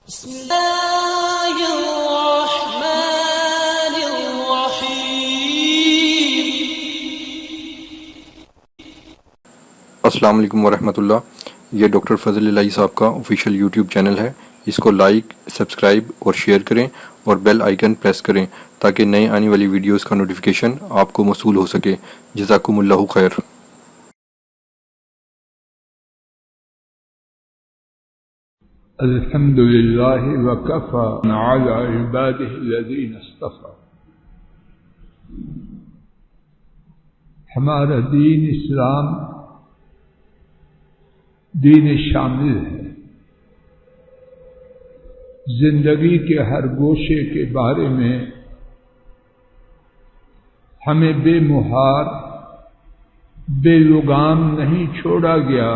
بسم الله الرحمن الرحيم. السلام علیکم ورحمۃ اللہ. یہ ڈاکٹر فضل الہی صاحب کا آفیشیل یوٹیوب چینل ہے. اس کو لائک، سبسکرائب اور شیئر کریں اور بیل آئیکن پریس کریں تاکہ نئے آنے والی ویڈیوز کا نوٹیفیکیشن آپ کو موصول ہو سکے. جزاکم اللہ خیر. الحمد لله وكفى على عباده الذين اصطفى. ہمارا دین اسلام دین شامل ہے. زندگی کے ہر گوشے کے بارے میں ہمیں بے مہار، بے لگام نہیں چھوڑا گیا.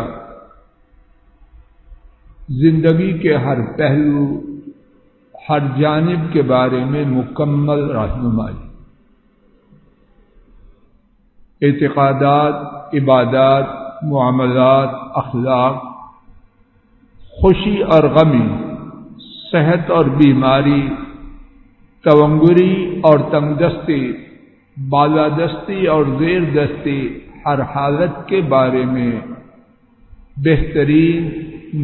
زندگی کے ہر پہلو، ہر جانب کے بارے میں مکمل رہنمائی. اعتقادات، عبادات، معاملات، اخلاق، خوشی اور غمی، صحت اور بیماری، تونگری اور تنگدستی، بالادستی اور زیر دستی، ہر حالت کے بارے میں بہترین،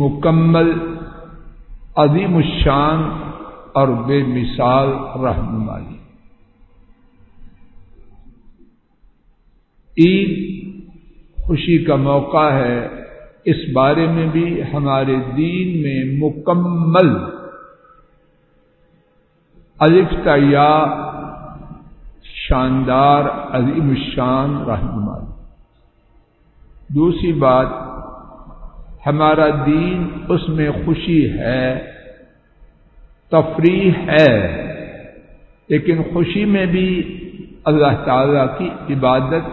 مکمل، عظیم الشان اور بے مثال رہنمائی. عید خوشی کا موقع ہے. اس بارے میں بھی ہمارے دین میں مکمل الف تا یا شاندار عظیم الشان رہنمائی. دوسری بات، ہمارا دین اس میں خوشی ہے، تفریح ہے، لیکن خوشی میں بھی اللہ تعالی کی عبادت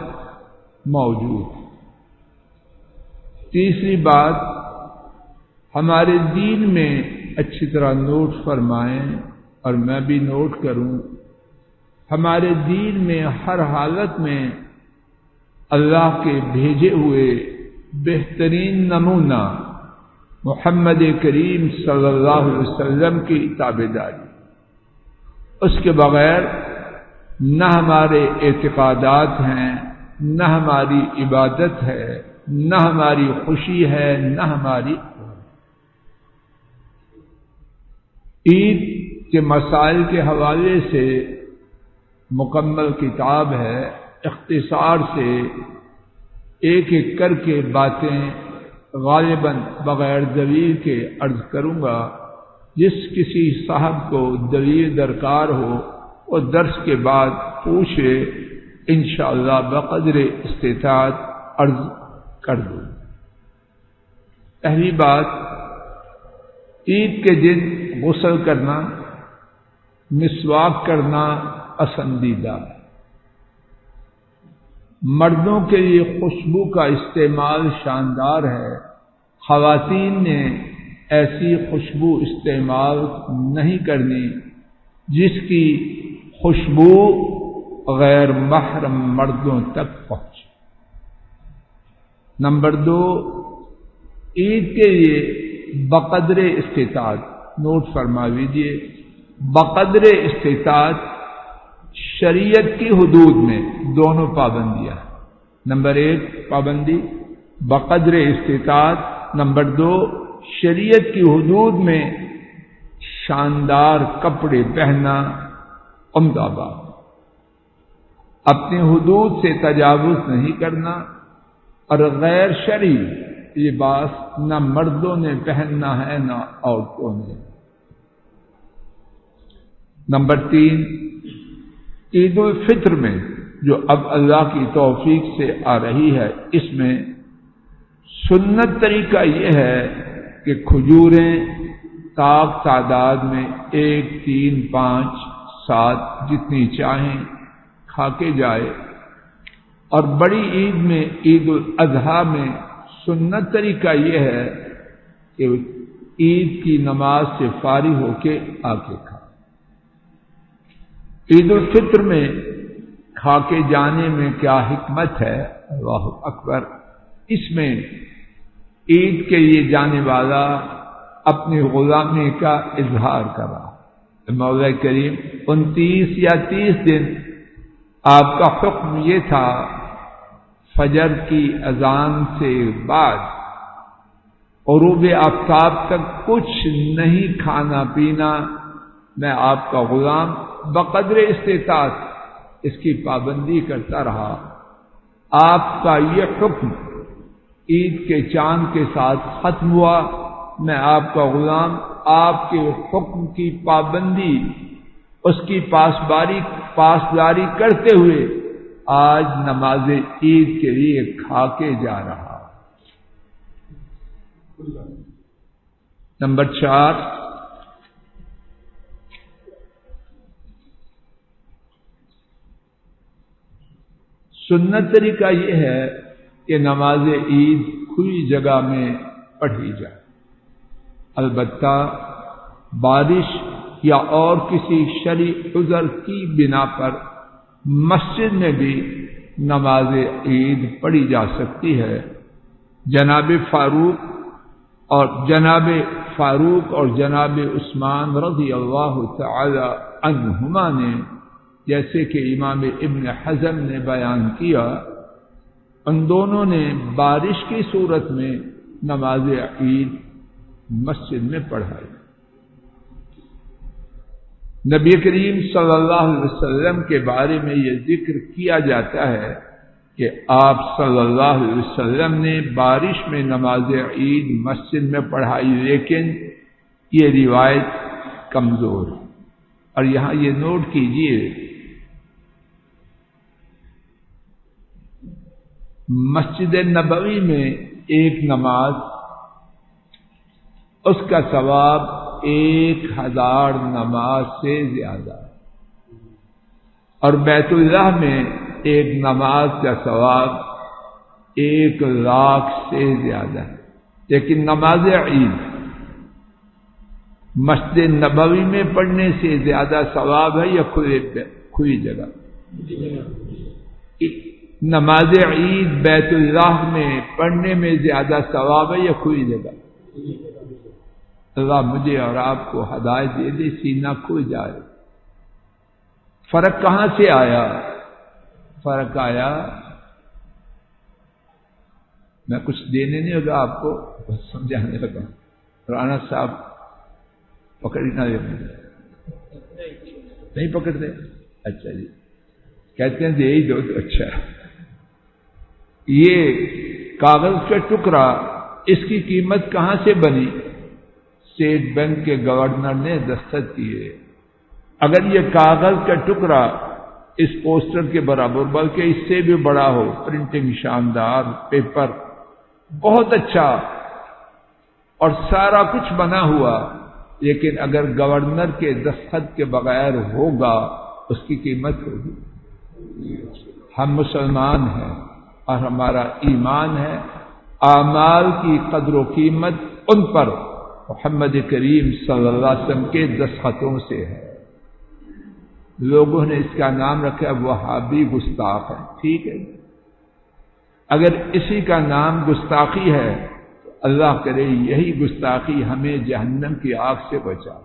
موجود ہے. تیسری بات، ہمارے دین میں اچھی طرح نوٹ فرمائیں اور میں بھی نوٹ کروں، ہمارے دین میں ہر حالت میں اللہ کے بھیجے ہوئے بہترین نمونہ محمد کریم صلی اللہ علیہ وسلم کی تابعداری. اس کے بغیر نہ ہمارے اعتقادات ہیں، نہ ہماری عبادت ہے، نہ ہماری خوشی ہے، نہ ہماری. عید کے مسائل کے حوالے سے مکمل کتاب ہے. اختصار سے ایک ایک کر کے باتیں غالباً بغیر دلیل کے عرض کروں گا. جس کسی صاحب کو دلیل درکار ہو وہ درس کے بعد پوچھے، انشاءاللہ بقدر استطاعت عرض کر دوں. پہلی بات، عید کے دن غسل کرنا، مسواک کرنا پسندیدہ ہے. مردوں کے لیے خوشبو کا استعمال شاندار ہے. خواتین نے ایسی خوشبو استعمال نہیں کرنی جس کی خوشبو غیر محرم مردوں تک پہنچے. نمبر 2، عید کے لیے بقدر استطاعت، نوٹ فرما لیجیے، بقدر استطاعت شریعت کی حدود میں دونوں پابندیاں. نمبر 1 پابندی بقدر استطاعت، نمبر 2 شریعت کی حدود میں شاندار کپڑے پہننا عمدہ بات. اپنی حدود سے تجاوز نہیں کرنا اور غیر شرعی لباس نہ مردوں نے پہننا ہے نہ عورتوں نے. نمبر 3، عید الفطر میں جو اب اللہ کی توفیق سے آ رہی ہے، اس میں سنت طریقہ یہ ہے کہ کھجوریں طاق تعداد میں 1، 3، 5، 7 جتنی چاہیں کھا کے جائے. اور بڑی عید میں، عید الاضحیٰ میں سنت طریقہ یہ ہے کہ عید کی نماز سے فارغ ہو کے آ کے کھا. عید الفطر میں کھا کے جانے میں کیا حکمت ہے؟ اللہ اکبر. اس میں عید کے لیے جانے والا اپنی غلامی کا اظہار کرا۔ مولا کریم 29 یا 30 دن آپ کا حکم یہ تھا فجر کی اذان سے بعد غروب آفتاب تک کچھ نہیں کھانا پینا، میں آپ کا غلام بقدر استطاعت اس کی پابندی کرتا رہا۔ آپ کا یہ حکم عید کے چاند کے ساتھ ختم ہوا، میں آپ کا غلام آپ کے حکم کی پابندی، اس کی پاسداری کرتے ہوئے آج نماز عید کے لیے کھا کے جا رہا۔ نمبر 4، سنت طریقہ یہ ہے کہ نماز عید کھلی جگہ میں پڑھی جائے، البتہ بارش یا اور کسی شرعی عذر کی بنا پر مسجد میں بھی نماز عید پڑھی جا سکتی ہے۔ جناب فاروق اور جناب عثمان رضی اللہ تعالی عنہما نے، جیسے کہ امام ابن حزم نے بیان کیا، ان دونوں نے بارش کی صورت میں نماز عید مسجد میں پڑھائی۔ نبی کریم صلی اللہ علیہ وسلم کے بارے میں یہ ذکر کیا جاتا ہے کہ آپ صلی اللہ علیہ وسلم نے بارش میں نماز عید مسجد میں پڑھائی، لیکن یہ روایت کمزور ہے۔ اور یہاں یہ نوٹ کیجئے، مسجد نبوی میں ایک نماز، اس کا ثواب 1000 نماز سے زیادہ ہے، اور بیت اللہ میں ایک نماز کا ثواب 1,00,000 سے زیادہ ہے۔ لیکن نماز عید مسجد نبوی میں پڑھنے سے زیادہ ثواب ہے یا کھلی جگہ؟ نماز عید بیت اللہ میں پڑھنے میں زیادہ ثواب ہے یا کھلی جگہ؟ اللہ مجھے اور آپ کو ہدایت دے دے، سینہ کھل جائے۔ فرق کہاں سے آیا؟ فرق آیا، میں کچھ دینے نہیں ہوگا آپ کو، بس سمجھانے لگا۔ رانا صاحب پکڑی نہ لے، نہیں پکڑ رہے؟ اچھا جی، کہتے ہیں دے ہی دو تو اچھا۔ یہ کاغذ کا ٹکڑا، اس کی قیمت کہاں سے بنی؟ اسٹیٹ بینک کے گورنر نے دستخط کیے۔ اگر یہ کاغذ کا ٹکڑا اس پوسٹر کے برابر بلکہ اس سے بھی بڑا ہو، پرنٹنگ شاندار، پیپر بہت اچھا اور سارا کچھ بنا ہوا، لیکن اگر گورنر کے دستخط کے بغیر ہوگا اس کی قیمت ہوگی۔ ہم مسلمان ہیں اور ہمارا ایمان ہے، اعمال کی قدر و قیمت ان پر محمد کریم صلی اللہ علیہ وسلم کے دستخطوں سے ہے۔ لوگوں نے اس کا نام رکھا وہابی گستاخ ہے، ٹھیک ہے، اگر اسی کا نام گستاخی ہے تو اللہ کرے یہی گستاخی ہمیں جہنم کی آگ سے بچا۔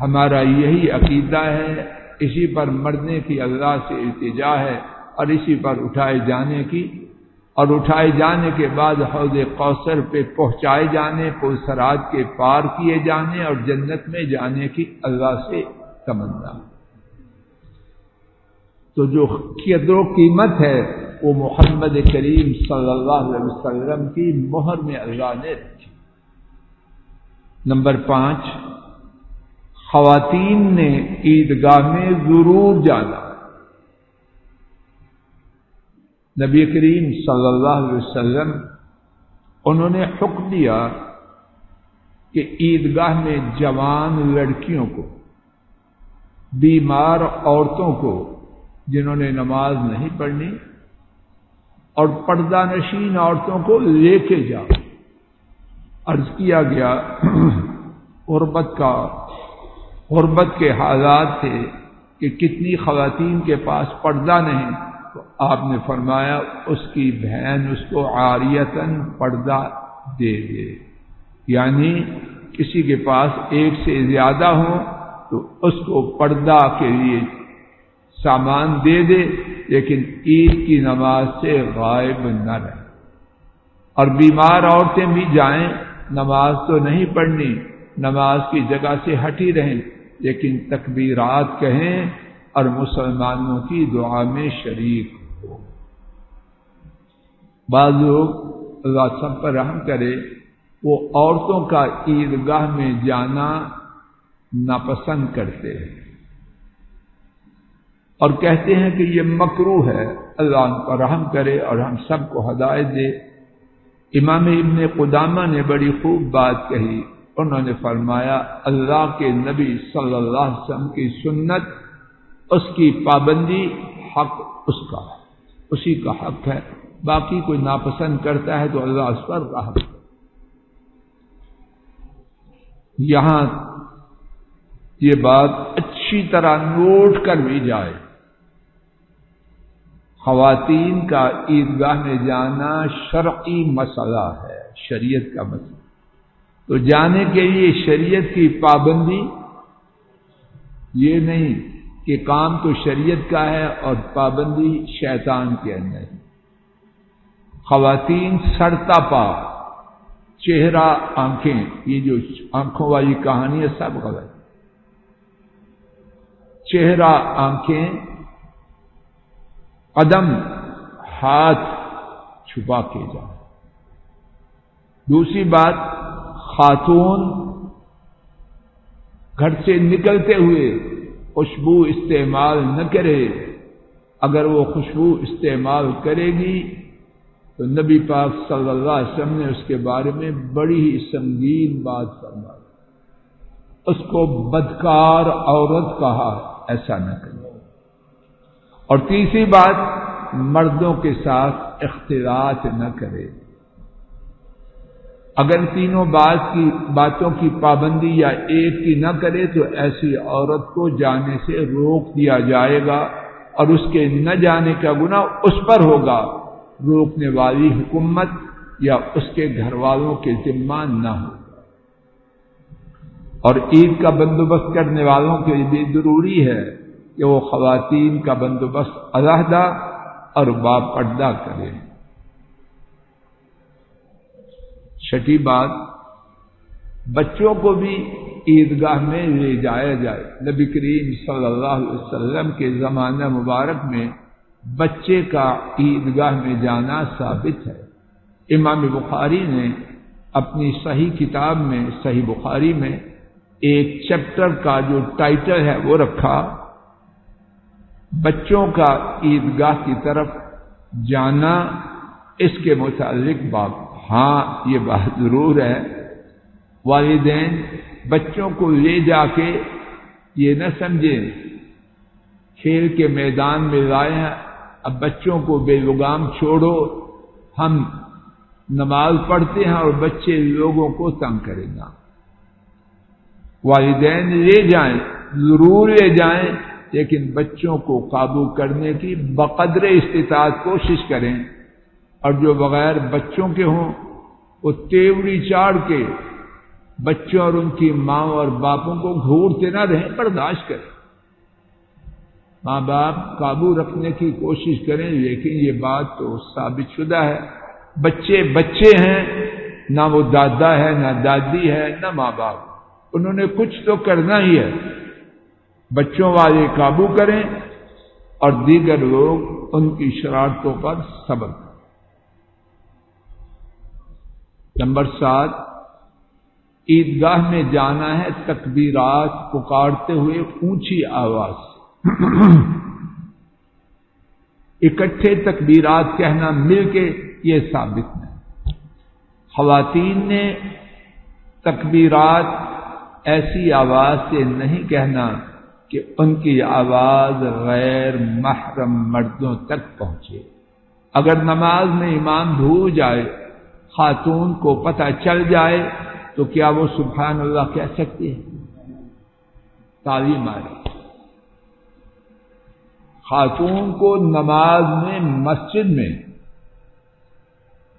ہمارا یہی عقیدہ ہے، اسی پر مرنے کی اللہ سے التجا ہے، اور اسی پر اٹھائے جانے کی، اور اٹھائے جانے کے بعد حوض کوثر پہ پہنچائے جانے، پل صراط کے پار کیے جانے اور جنت میں جانے کی اللہ سے تمنا۔ تو جو قدر و قیمت ہے وہ محمد کریم صلی اللہ علیہ وسلم کی مہر میں اللہ نے رکھی۔ نمبر 5، خواتین نے عیدگاہ میں ضرور جانا۔ نبی کریم صلی اللہ علیہ وسلم انہوں نے حکم دیا کہ عیدگاہ میں جوان لڑکیوں کو، بیمار عورتوں کو جنہوں نے نماز نہیں پڑھنی، اور پردہ نشین عورتوں کو لے کے جاؤ۔ عرض کیا گیا غربت کے حالات تھے کہ کتنی خواتین کے پاس پردہ نہیں، تو آپ نے فرمایا اس کی بہن اس کو عاریتاً پردہ دے دے۔ یعنی کسی کے پاس ایک سے زیادہ ہوں تو اس کو پردہ کے لیے سامان دے دے، لیکن عید کی نماز سے غائب نہ رہے۔ اور بیمار عورتیں بھی جائیں، نماز تو نہیں پڑھنی، نماز کی جگہ سے ہٹی رہیں، لیکن تکبیرات کہیں اور مسلمانوں کی دعا میں شریک ہو۔ بعض لوگ، اللہ سب پر رحم کرے، وہ عورتوں کا عیدگاہ میں جانا ناپسند کرتے ہیں اور کہتے ہیں کہ یہ مکروہ ہے۔ اللہ ان پر رحم کرے اور ہم سب کو ہدایت دے۔ امام ابن قدامہ نے بڑی خوب بات کہی، انہوں نے فرمایا اللہ کے نبی صلی اللہ علیہ وسلم کی سنت، اس کی پابندی حق اس کا ہے، اسی کا حق ہے، باقی کوئی ناپسند کرتا ہے تو اللہ اس پر رحم کرے۔ یہاں یہ بات اچھی طرح نوٹ کر بھی جائے، خواتین کا عیدگاہ میں جانا شرعی مسئلہ ہے، شریعت کا مسئلہ، تو جانے کے لیے شریعت کی پابندی، یہ نہیں کہ کام تو شریعت کا ہے اور پابندی شیطان کے اندر ہے۔ خواتین سرتا پا، چہرہ آنکھیں، یہ جو آنکھوں والی کہانی ہے سب غلط۔ چہرہ آنکھیں، قدم ہاتھ چھپا کے جائیں۔ دوسری بات، خاتون گھر سے نکلتے ہوئے خوشبو استعمال نہ کرے، اگر وہ خوشبو استعمال کرے گی تو نبی پاک صلی اللہ علیہ وسلم نے اس کے بارے میں بڑی ہی سنگین بات فرمائی، اس کو بدکار عورت کہا، ایسا نہ کرے۔ اور تیسری بات، مردوں کے ساتھ اختلاط نہ کرے۔ اگر تینوں باتوں کی پابندی یا ایک کی نہ کرے تو ایسی عورت کو جانے سے روک دیا جائے گا اور اس کے نہ جانے کا گناہ اس پر ہوگا، روکنے والی حکومت یا اس کے گھر والوں کے ذمہ نہ ہو۔ اور عید کا بندوبست کرنے والوں کے لیے بھی ضروری ہے کہ وہ خواتین کا بندوبست علیحدہ اور باپردہ کریں۔ چھٹی بات، بچوں کو بھی عیدگاہ میں لے جایا جائے۔ نبی کریم صلی اللہ علیہ وسلم کے زمانہ مبارک میں بچے کا عیدگاہ میں جانا ثابت ہے۔ امام بخاری نے اپنی صحیح کتاب میں، صحیح بخاری میں، ایک چیپٹر کا جو ٹائٹل ہے وہ رکھا بچوں کا عیدگاہ کی طرف جانا، اس کے متعلق بات۔ ہاں یہ بات ضرور ہے، والدین بچوں کو لے جا کے یہ نہ سمجھیں کھیل کے میدان میں لائے ہیں، اب بچوں کو بے لگام چھوڑو، ہم نماز پڑھتے ہیں اور بچے لوگوں کو تنگ کریں گا۔ والدین لے جائیں، ضرور لے جائیں، لیکن بچوں کو قابو کرنے کی بقدر استطاعت کوشش کریں، اور جو بغیر بچوں کے ہوں وہ تیوری چاڑ کے بچوں اور ان کی ماں اور باپوں کو گھورتے نہ رہیں، برداشت کریں۔ ماں باپ قابو رکھنے کی کوشش کریں، لیکن یہ بات تو ثابت شدہ ہے، بچے بچے ہیں، نہ وہ دادا ہے نہ دادی ہے نہ ماں باپ، انہوں نے کچھ تو کرنا ہی ہے۔ بچوں والے قابو کریں اور دیگر لوگ ان کی شرارتوں پر صبر کریں۔ نمبر 7، عیدگاہ میں جانا ہے تکبیرات پکارتے ہوئے اونچی آواز سے۔ اکٹھے تکبیرات کہنا مل کے یہ ثابت نہیں۔ خواتین نے تکبیرات ایسی آواز سے نہیں کہنا کہ ان کی آواز غیر محرم مردوں تک پہنچے۔ اگر نماز میں امام بھول جائے، خاتون کو پتہ چل جائے تو کیا وہ سبحان اللہ کہہ سکتی ہے؟ تعلیم آئے۔ خاتون کو نماز میں مسجد میں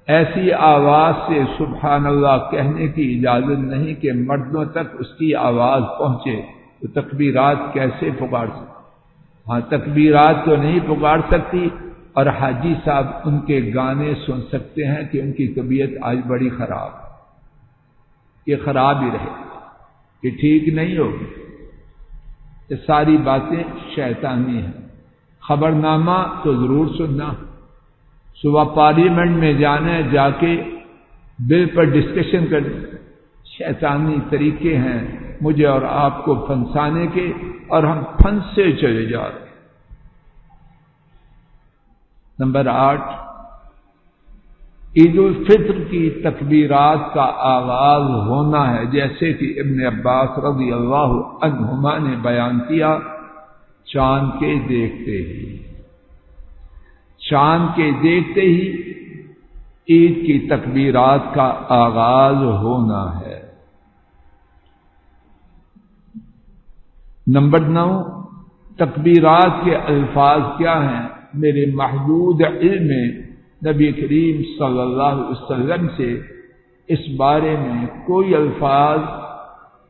ایسی آواز سے سبحان اللہ کہنے کی اجازت نہیں کہ مردوں تک اس کی آواز پہنچے، تو تکبیرات کیسے پکار سکتے؟ ہاں تکبیرات تو نہیں پکار سکتی، اور حاجی صاحب ان کے گانے سن سکتے ہیں کہ ان کی طبیعت آج بڑی خراب ہے، یہ خراب ہی رہے، یہ ٹھیک نہیں ہوگی۔ یہ ساری باتیں شیطانی ہیں۔ خبرنامہ تو ضرور سننا، صبح پارلیمنٹ میں جانا ہے، جا کے بل پر ڈسکشن کرنا، شیطانی طریقے ہیں مجھے اور آپ کو پھنسانے کے، اور ہم پھنسے چلے جا رہے ہیں۔ نمبر 8، عید الفطر کی تکبیرات کا آغاز ہونا ہے، جیسے کہ ابن عباس رضی اللہ عنہما نے بیان کیا، چاند کے دیکھتے ہی، چاند کے دیکھتے ہی عید کی تکبیرات کا آغاز ہونا ہے۔ نمبر 9، تکبیرات کے الفاظ کیا ہیں؟ میرے محدود علم میں نبی کریم صلی اللہ علیہ وسلم سے اس بارے میں کوئی الفاظ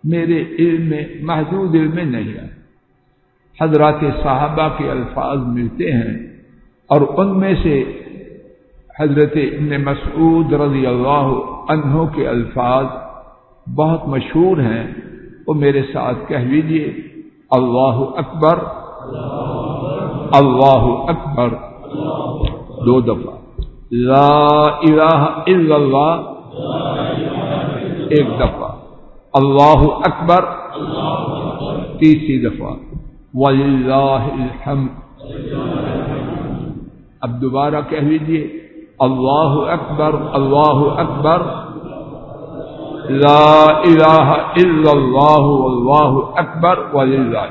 میرے علم میں، محدود علم میں نہیں ہے۔ حضرات صحابہ کے الفاظ ملتے ہیں، اور ان میں سے حضرت ابن مسعود رضی اللہ عنہ کے الفاظ بہت مشہور ہیں، وہ میرے ساتھ کہہ لیجیے، اللہ اکبر، اللہ اکبر، 2 دفعہ، لا الہ الا اللہ 1 دفعہ، اللہ اکبر 3 دفعہ، وللہ الحمد۔ اب دوبارہ کہہ لیجیے، اللہ اکبر، اللہ اکبر، لا الہ الا اللہ واللہ اکبر وللہ۔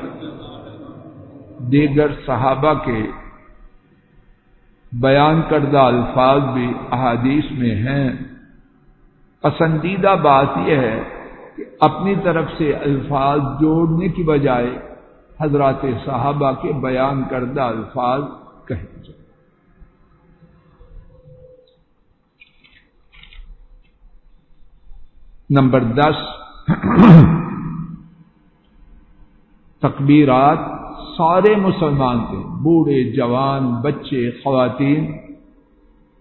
دیگر صحابہ کے بیان کردہ الفاظ بھی احادیث میں ہیں۔ پسندیدہ بات یہ ہے کہ اپنی طرف سے الفاظ جوڑنے کی بجائے حضرات صحابہ کے بیان کردہ الفاظ کہتے جائیں۔ نمبر 10، تکبیرات سارے مسلمان تھے، بوڑھے، جوان، بچے، خواتین،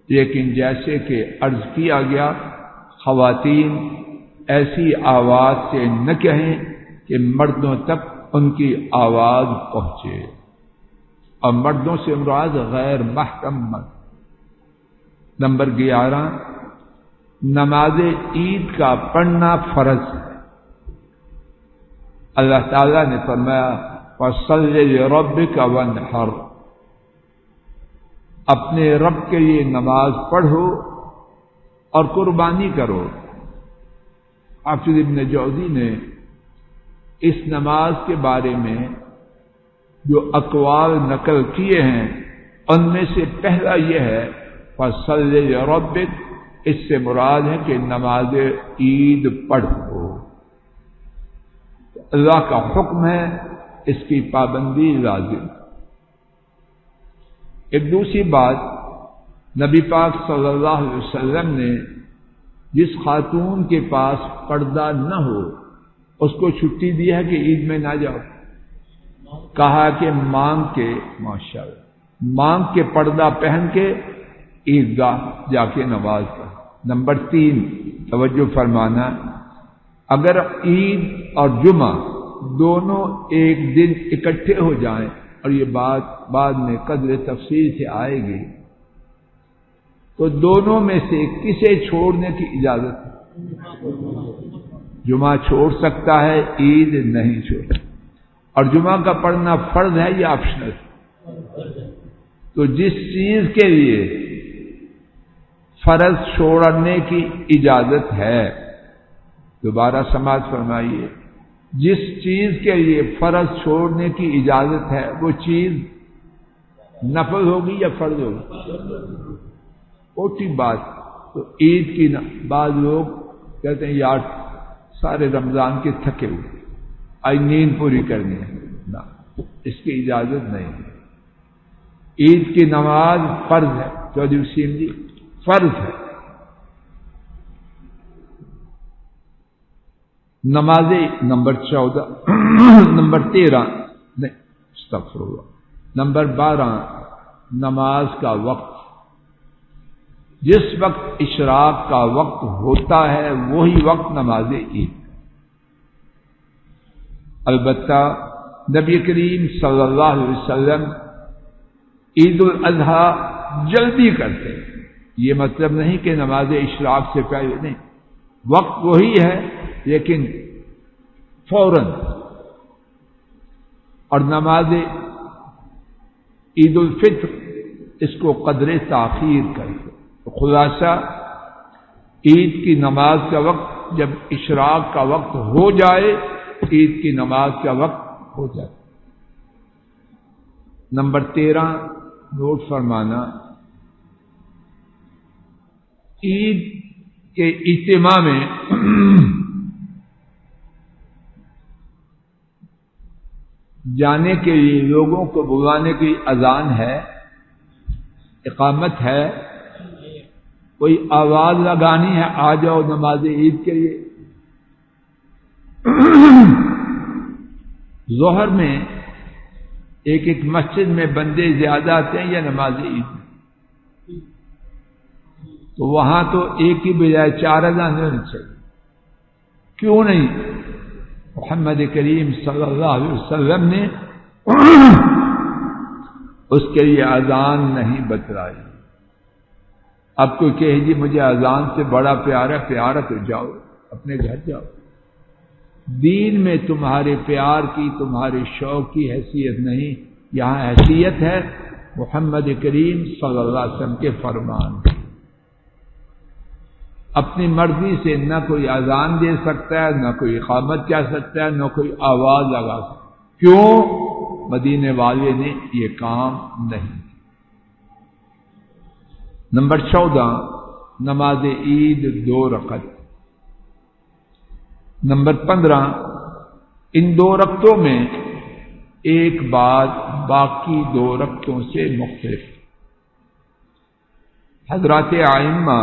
لیکن جیسے کہ عرض کیا گیا، خواتین ایسی آواز سے نہ کہیں کہ مردوں تک ان کی آواز پہنچے، اور مردوں سے مراد غیر محرم مرد۔ نمبر 11، نماز عید کا پڑھنا فرض ہے۔ اللہ تعالیٰ نے فرمایا فَصَلِّ لِرَبِّكَ وَانْحَرْ، اپنے رب کے لیے نماز پڑھو اور قربانی کرو۔ حافظ ابن جوزی نے اس نماز کے بارے میں جو اقوال نقل کیے ہیں، ان میں سے پہلا یہ ہے فَصَلِّ لِرَبِّكَ، اس سے مراد ہے کہ نماز عید پڑھو۔ اللہ کا حکم ہے، اس کی پابندی لازم۔ ایک دوسری بات، نبی پاک صلی اللہ علیہ وسلم نے جس خاتون کے پاس پردہ نہ ہو اس کو چھٹی دی ہے کہ عید میں نہ جاؤ، کہا کہ مانگ کے، ماشاءاللہ، مانگ کے پردہ پہن کے عیدگاہ جا کے نماز پڑھ۔ نمبر 3، توجہ فرمانا، اگر عید اور جمعہ دونوں ایک دن اکٹھے ہو جائیں، اور یہ بات بعد میں قدر تفصیل سے آئے گی، تو دونوں میں سے کسے چھوڑنے کی اجازت ہے؟ جمعہ چھوڑ سکتا ہے، عید نہیں چھوڑ سکتا۔ اور جمعہ کا پڑھنا فرض ہے یا آپشنل؟ تو جس چیز کے لیے فرض چھوڑنے کی اجازت ہے، دوبارہ سماعت فرمائیے، جس چیز کے لیے فرض چھوڑنے کی اجازت ہے وہ چیز نفل ہوگی یا فرض ہوگی؟ اوٹی بات۔ تو عید کی بعض لوگ کہتے ہیں یار سارے رمضان کے تھکے ہوئے، آج نیند پوری کرنی ہے، نہ، اس کی اجازت نہیں ہے۔ عید کی نماز فرض ہے، چودھری وسیم جی، فرض ہے، نماز نمبر 13 نہیں استغفر اللہ، نمبر 12 نماز کا وقت۔ جس وقت اشراق کا وقت ہوتا ہے وہی وقت نماز عید۔ البتہ نبی کریم صلی اللہ علیہ وسلم عید الاضحیٰ جلدی کرتے ہیں، یہ مطلب نہیں کہ نماز اشراق سے پہلے نہیں، وقت وہی ہے لیکن فوراً۔ اور نماز عید الفطر اس کو قدر تاخیر کرتے۔ تو خلاصہ عید کی نماز کا وقت جب اشراق کا وقت ہو جائے، عید کی نماز کا وقت ہو جائے۔ نمبر 13 نوٹ فرمانا، عید کے اجتماع میں جانے کے لیے لوگوں کو بلانے کی اذان ہے، اقامت ہے، کوئی آواز لگانی ہے آ جاؤ نماز عید کے لیے۔ ظہر میں ایک مسجد میں بندے زیادہ آتے ہیں یا نماز عید میں، تو وہاں تو ایک ہی بجائے 4 اذان ہونی چاہیے۔ کیوں نہیں؟ محمد کریم صلی اللہ علیہ وسلم نے اس کے لیے اذان نہیں بتلائی۔ اب کوئی کہے جی مجھے اذان سے بڑا پیار ہے، پیار تو جاؤ اپنے گھر جاؤ۔ دین میں تمہارے پیار کی، تمہارے شوق کی حیثیت نہیں، یہاں حیثیت ہے محمد کریم صلی اللہ علیہ وسلم کے فرمان کی۔ اپنی مرضی سے نہ کوئی اذان دے سکتا ہے، نہ کوئی اقامت کہہ سکتا ہے، نہ کوئی آواز لگا سکتا ہے۔ کیوں؟ مدینے والے نے یہ کام نہیں۔ نمبر 14 نماز عید 2 رکعت۔ نمبر 15 ان 2 رکعتوں میں ایک بات باقی 2 رکعتوں سے مختلف۔ حضرات ائمہ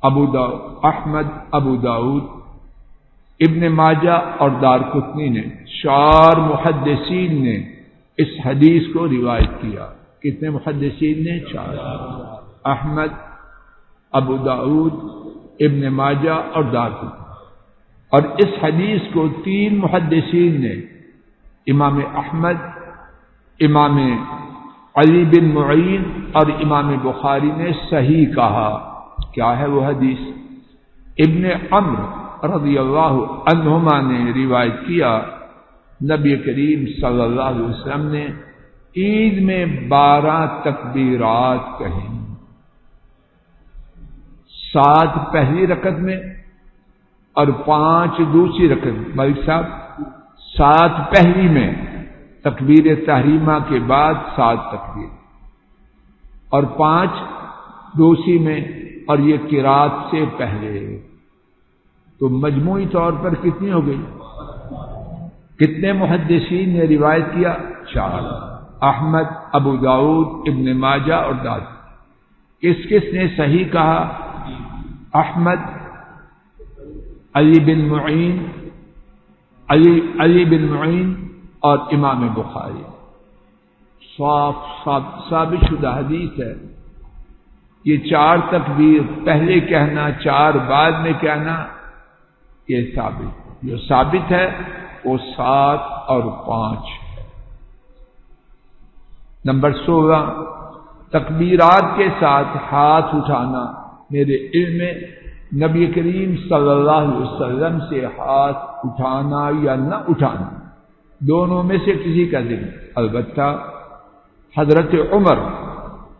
احمد، ابو داؤد، ابن ماجہ اور دارقطنی نے 4 محدثین نے اس حدیث کو روایت کیا۔ کتنے محدثین نے؟ 4۔ احمد، ابو داؤد، ابن ماجہ اور دارقطنی۔ اور اس حدیث کو 3 محدثین نے، امام احمد، امام علی بن معین اور امام بخاری نے صحیح کہا۔ کیا ہے وہ حدیث؟ ابن عمرو رضی اللہ عنہما نے روایت کیا، نبی کریم صلی اللہ علیہ وسلم نے عید میں 12 تکبیرات کہیں، 7 پہلی رکعت میں اور 5 دوسری رکعت میں۔ ملک صاحب 7 پہلی میں تکبیر تحریمہ کے بعد 7 تکبیر، اور 5 دوسری میں، اور یہ قرات سے پہلے۔ تو مجموعی طور پر کتنی ہو گئی؟ کتنے محدثین نے روایت کیا؟ 4۔ احمد، ابو داؤد، ابن ماجہ اور دارقطنی۔ کس کس نے صحیح کہا؟ احمد، علی بن معین اور امام بخاری۔ ثابت شدہ حدیث ہے۔ یہ 4 تکبیر پہلے کہنا، 4 بعد میں کہنا، یہ ثابت۔ جو ثابت ہے وہ 7 اور 5۔ نمبر 16 تکبیرات کے ساتھ ہاتھ اٹھانا۔ میرے علم میں نبی کریم صلی اللہ علیہ وسلم سے ہاتھ اٹھانا یا نہ اٹھانا دونوں میں سے کسی کا ذکر، البتہ حضرت عمر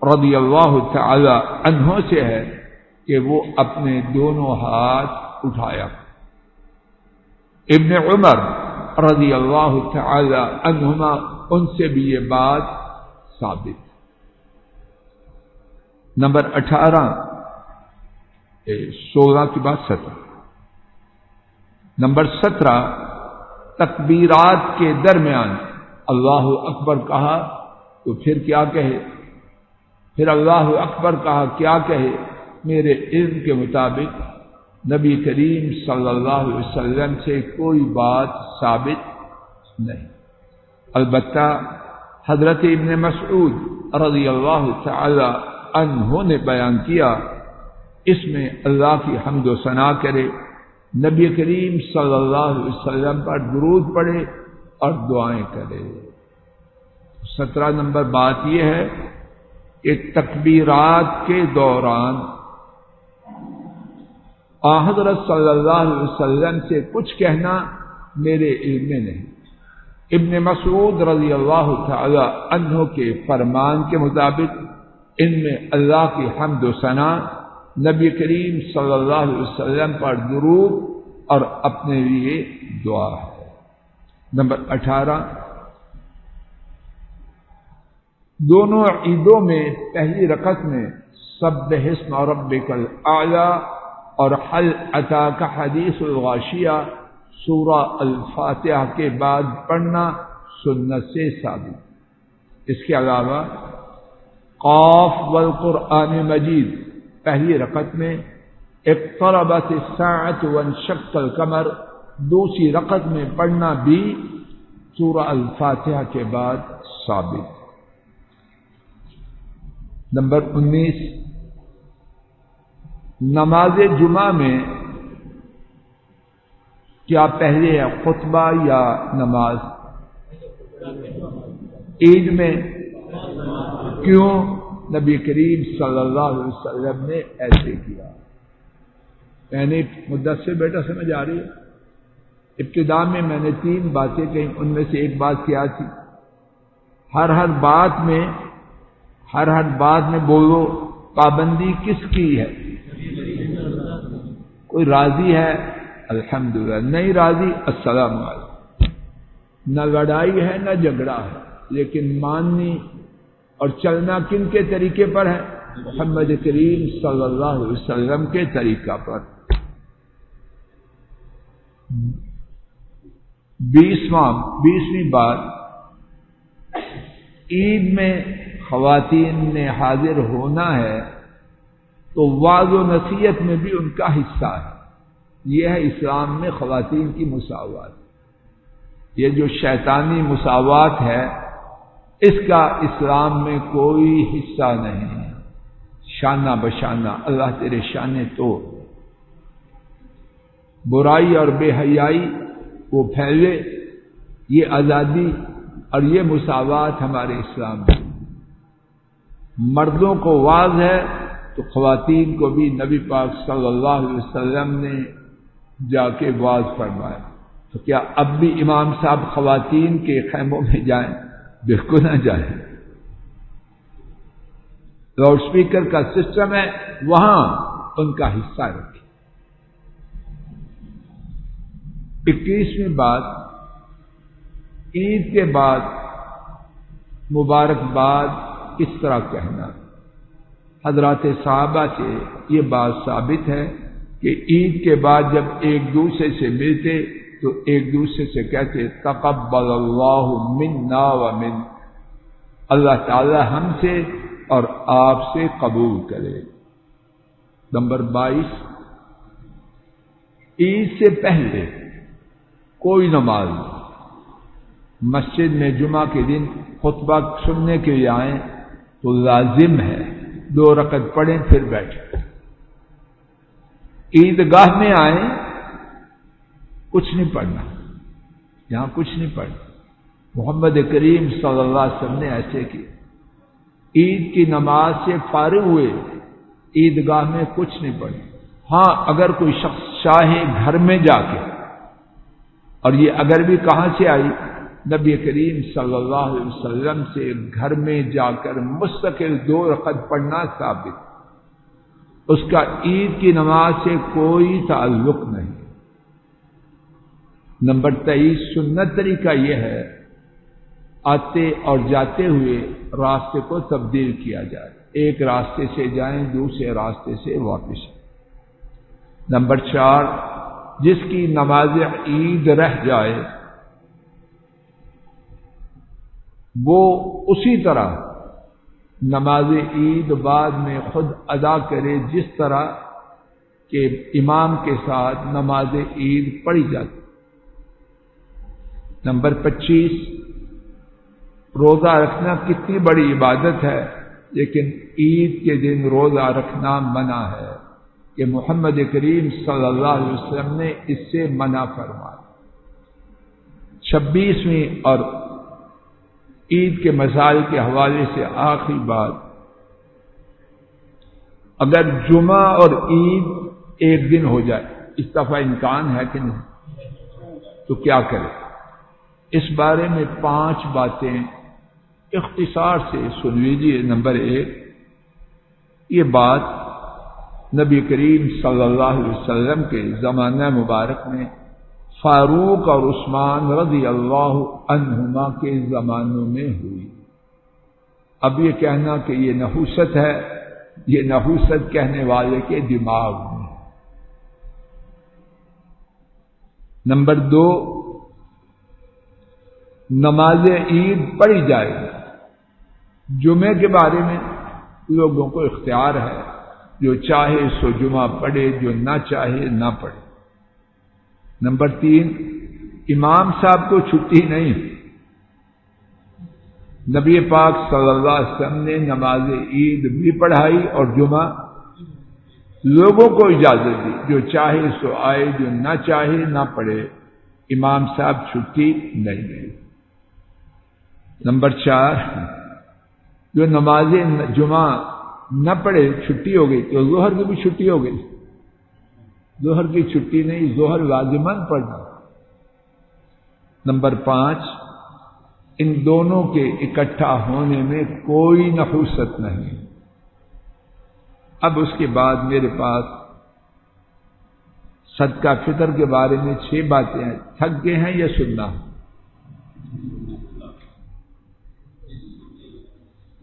رضی اللہ تعالی عنہ سے ہے کہ وہ اپنے دونوں ہاتھ اٹھایا۔ ابن عمر رضی اللہ تعالی عنہما ان سے بھی یہ بات ثابت۔ نمبر 18 16 کے بعد 17۔ نمبر 17 تکبیرات کے درمیان اللہ اکبر کہا تو پھر کیا کہے؟ پھر اللہ اکبر کہا کیا کہے؟ میرے علم کے مطابق نبی کریم صلی اللہ علیہ وسلم سے کوئی بات ثابت نہیں۔ البتہ حضرت ابن مسعود رضی اللہ تعالی عنہ نے بیان کیا، اس میں اللہ کی حمد و ثنا کرے، نبی کریم صلی اللہ علیہ وسلم پر درود پڑھے اور دعائیں کرے۔ 17 نمبر بات یہ ہے کہ تکبیرات کے دوران حضرت صلی اللہ علیہ وسلم سے کچھ کہنا میرے علم میں نہیں۔ ابن مسعود رضی اللہ تعالی عنہ کے فرمان کے مطابق ان میں اللہ کی حمد و ثنا، نبی کریم صلی اللہ علیہ وسلم پر درود اور اپنے لیے دعا ہے۔ نمبر 18، دونوں عیدوں میں پہلی رکعت میں سبح اسم ربک الاعلی اور هل اتاک حدیث الغاشیہ سورہ الفاتحہ کے بعد پڑھنا سنت سے ثابت۔ اس کے علاوہ قاف والقرآن مجید پہلی رکعت میں، اقتربت الساعۃ وانشق القمر دوسری رکعت میں پڑھنا بھی سورہ الفاتحہ کے بعد ثابت۔ نمبر 19، نماز جمعہ میں کیا پہلے ہے خطبہ یا نماز؟ عید میں کیوں نبی کریم صلی اللہ علیہ وسلم نے ایسے کیا؟ یعنی مدثر بیٹا سمجھ آ رہی ہے؟ ابتدا میں نے 3 باتیں کہیں، ان میں سے ایک بات کیا تھی؟ ہر بات میں بولو، پابندی کس کی ہے؟ کوئی راضی ہے الحمدللہ، نہیں راضی السلام علیکم۔ نہ لڑائی ہے نہ جھگڑا ہے، لیکن ماننی اور چلنا کن کے طریقے پر ہے؟ محمد کریم صلی اللہ علیہ وسلم کے طریقہ پر۔ 20ویں بات، عید میں خواتین نے حاضر ہونا ہے تو وعظ و نصیحت میں بھی ان کا حصہ ہے۔ یہ ہے اسلام میں خواتین کی مساوات۔ یہ جو شیطانی مساوات ہے اس کا اسلام میں کوئی حصہ نہیں۔ شانہ بشانہ اللہ تیرے شانے توڑ، برائی اور بے حیائی وہ پھیلے، یہ آزادی اور یہ مساوات ہمارے اسلام میں۔ مردوں کو واضح ہے تو خواتین کو بھی نبی پاک صلی اللہ علیہ وسلم نے جا کے واضح فرمایا۔ تو کیا اب بھی امام صاحب خواتین کے خیموں میں جائیں؟ بالکل نہ جائیں۔ لاؤڈ اسپیکر کا سسٹم ہے، وہاں ان کا حصہ رکھیں۔ 21ویں بات، عید کے بعد مبارکباد کس طرح کہنا؟ حضرات صحابہ سے یہ بات ثابت ہے کہ عید کے بعد جب ایک دوسرے سے ملتے تو ایک دوسرے سے کہتے تقبل اللہ منا ومن، اللہ تعالی ہم سے اور آپ سے قبول کرے۔ نمبر 22، عید سے پہلے کوئی نماز مسجد میں جمعہ کے دن خطبہ سننے کے لیے آئیں تو لازم ہے 2 رکعت پڑھیں پھر بیٹھیں۔ عیدگاہ میں آئیں کچھ نہیں پڑھنا، یہاں کچھ نہیں پڑھنا۔ محمد کریم صلی اللہ علیہ وسلم نے ایسے کی، عید کی نماز سے فارغ ہوئے عیدگاہ میں کچھ نہیں پڑھنا۔ ہاں اگر کوئی شخص چاہے گھر میں جا کے، اور یہ اگر بھی کہاں سے آئی؟ نبی کریم صلی اللہ علیہ وسلم سے گھر میں جا کر مستقل 2 رکعت پڑھنا ثابت، اس کا عید کی نماز سے کوئی تعلق نہیں۔ نمبر 23، سنت طریقہ یہ ہے آتے اور جاتے ہوئے راستے کو تبدیل کیا جائے، ایک راستے سے جائیں دوسرے راستے سے واپس۔ نمبر 4، جس کی نماز عید رہ جائے وہ اسی طرح نماز عید بعد میں خود ادا کرے جس طرح کہ امام کے ساتھ نماز عید پڑھی جاتی۔ نمبر 25، روزہ رکھنا کتنی بڑی عبادت ہے، لیکن عید کے دن روزہ رکھنا منع ہے کہ محمد کریم صلی اللہ علیہ وسلم نے اس سے منع فرمایا۔ 26ویں اور عید کے مسائل کے حوالے سے آخری بات، اگر جمعہ اور عید ایک دن ہو جائے، اس دفعہ امکان ہے کہ نہیں، تو کیا کرے؟ اس بارے میں 5 باتیں اختصار سے سن لیجیے۔ نمبر 1، یہ بات نبی کریم صلی اللہ علیہ وسلم کے زمانہ مبارک میں فاروق اور عثمان رضی اللہ عنہما کے زمانوں میں ہوئی۔ اب یہ کہنا کہ یہ نحوست ہے، یہ نحوست کہنے والے کے دماغ میں۔ نمبر 2، نماز عید پڑھی جائے گی۔ جمعے کے بارے میں لوگوں کو اختیار ہے، جو چاہے سو جمعہ پڑھے، جو نہ چاہے نہ پڑھے۔ نمبر 3، امام صاحب کو چھٹی نہیں۔ نبی پاک صلی اللہ علیہ وسلم نے نماز عید بھی پڑھائی اور جمعہ لوگوں کو اجازت دی، جو چاہے سو آئے، جو نہ چاہے نہ پڑھے، امام صاحب چھٹی نہیں دیں۔ نمبر 4، جو نماز جمعہ نہ پڑھے، چھٹی ہو گئی تو ظہر کی بھی چھٹی ہو گئی۔ ظہر کی چھٹی نہیں، ظہر لازماً پڑھنا۔ نمبر 5، ان دونوں کے اکٹھا ہونے میں کوئی نحوست نہیں۔ اب اس کے بعد میرے پاس صدقہ فطر کے بارے میں 6 باتیں ہیں۔ تھک گئے ہیں یا سننا؟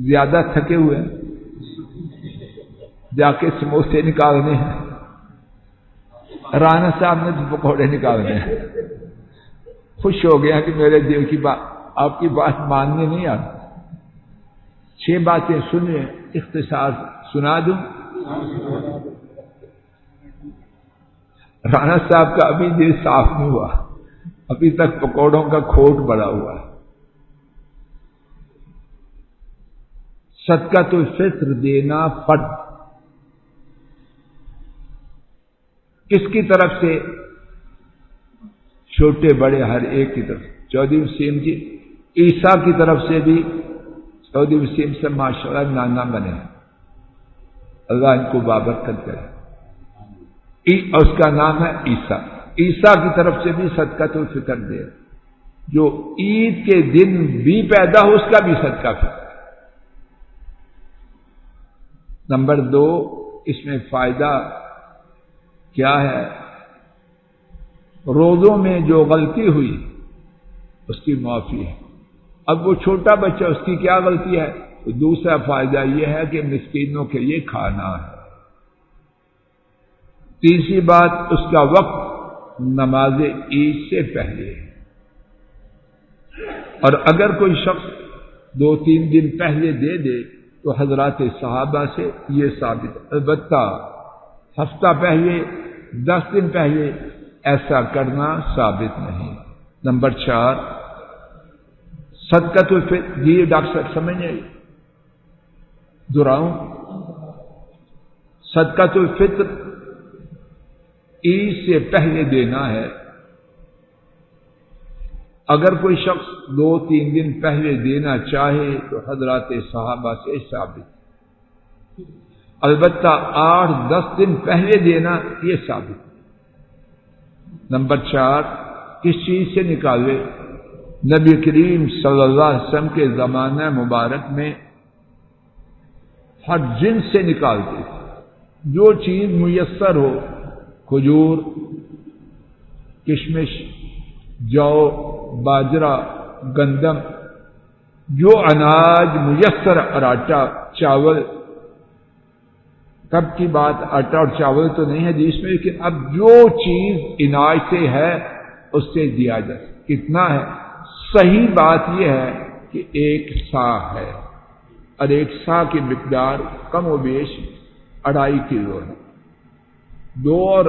زیادہ تھکے ہوئے ہیں؟ جا کے سموسے نکالنے ہیں، رانا صاحب نے تو پکوڑے نکالنے ہیں۔ خوش ہو گیا کہ میرے دل کی بات، آپ کی بات ماننے نہیں آتی۔ 6 باتیں سنیں، اختصار سنا دوں۔ رانا صاحب کا ابھی دل صاف نہیں ہوا، ابھی تک پکوڑوں کا کھوٹ بڑا ہوا ہے۔ صدقۃ الفطر دینا فرض، کس کی طرف سے؟ چھوٹے بڑے ہر ایک کی طرف۔ چودھری وسیم جی عیسیٰ کی طرف سے بھی، چودھری وسیم سے ماشاءاللہ نانا بنے، اللہ ان کو بابرکت کرے۔ اور اس کا نام ہے عیسیٰ۔ عیسیٰ کی طرف سے بھی صدقۃ الفطر دے، جو عید کے دن بھی پیدا ہو اس کا بھی صدقہ فطر۔ نمبر 2، اس میں فائدہ کیا ہے؟ روزوں میں جو غلطی ہوئی اس کی معافی ہے۔ اب وہ چھوٹا بچہ، اس کی کیا غلطی ہے؟ تو دوسرا فائدہ یہ ہے کہ مسکینوں کے لیے کھانا ہے۔ تیسری بات، اس کا وقت نماز عید سے پہلے ہے، اور اگر کوئی شخص 2-3 دن پہلے دے دے تو حضرات صحابہ سے یہ ثابت ہے۔ البتہ ہفتہ پہلے، 10 دن پہلے ایسا کرنا ثابت نہیں۔ نمبر 4، صدقۃ الفطر۔ یہ ڈاکٹر صاحب سمجھیں، دہراؤں، صدقۃ الفطر عید سے پہلے دینا ہے۔ اگر کوئی شخص 2-3 دن پہلے دینا چاہے تو حضرات صحابہ سے ثابت، البتہ 8-10 دن پہلے دینا یہ ثابت۔ نمبر 4، کس چیز سے نکالے؟ نبی کریم صلی اللہ علیہ وسلم کے زمانہ مبارک میں ہر جنس سے نکالتے تھے، جو چیز میسر ہو، کھجور، کشمش، جو، باجرہ، گندم، جو اناج میسر، اور آٹا، چاول۔ کب کی بات، آٹا اور چاول تو نہیں ہے جس میں، لیکن اب جو چیز اناج سے ہے اس سے دیا جائے۔ کتنا ہے؟ صحیح بات یہ ہے کہ 1 سا ہے، اور 1 سا کی مقدار کم و بیش 2.5 کلو ہے۔ 2 اور